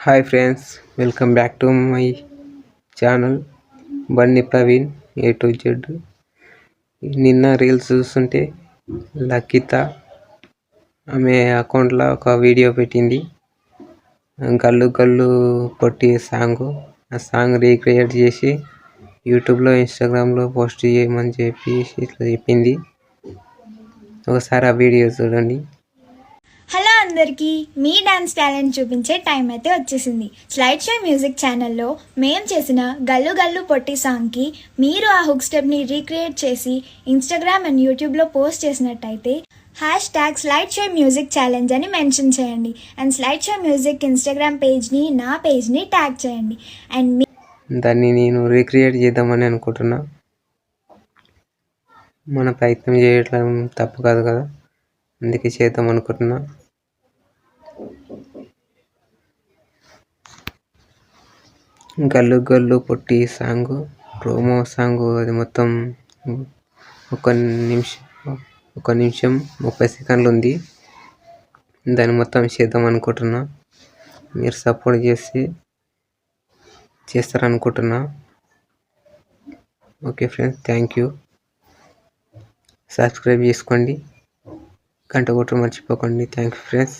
Hi friends, welcome back to my channel Bunny Praveen A to Z. నిన్న reels చూస్తుంటే లకిత ఆమె అకౌంట్లో ఒక వీడియో పెట్టింది. గల్లు గల్లు పొట్టి సాంగ్. ఆ సాంగ్ రీక్రియేట్ చేసి యూట్యూబ్లో, ఇన్స్టాగ్రామ్లో పోస్ట్ చేయమని చెప్పి ఇట్లా చెప్పింది. ఒకసారి ఆ వీడియో చూడండి. హలో అందరికీ, మీ డాన్స్ టాలెంట్ చూపించే టైం అయితే వచ్చేసింది. స్లైడ్ షో మ్యూజిక్ ఛానల్లో మేము చేసిన గల్లు గల్లు పొట్టి సాంగ్కి మీరు ఆ హుక్ స్టెప్ని రీక్రియేట్ చేసి ఇన్స్టాగ్రామ్ అండ్ యూట్యూబ్లో పోస్ట్ చేసినట్టయితే #స్లైడ్ షో మ్యూజిక్ ఛాలెంజ్ అని మెన్షన్ చేయండి. And slide show music Instagram పేజ్ని, నా పేజ్ని ట్యాగ్ చేయండి. అండ్ దాన్ని నేను రీక్రియేట్ చేద్దామని అనుకుంటున్నా. మన ప్రయత్నం చేయడం తప్పు కాదు కదా, అందుకే చేద్దాం అనుకుంటున్నా. గల్లు గల్లు పొట్టి సాంగ్, ప్రోమో సాంగ్. అది మొత్తం ఒక నిమిషం 30 సెకండ్లు ఉంది. దాన్ని మొత్తం చేద్దాం అనుకుంటున్నా. మీరు సపోర్ట్ చేస్తారనుకుంటున్నా. Okay friends, thank you. Subscribe చేసుకోండి, గంట కొట్టు మర్చిపోకండి. Thank you friends.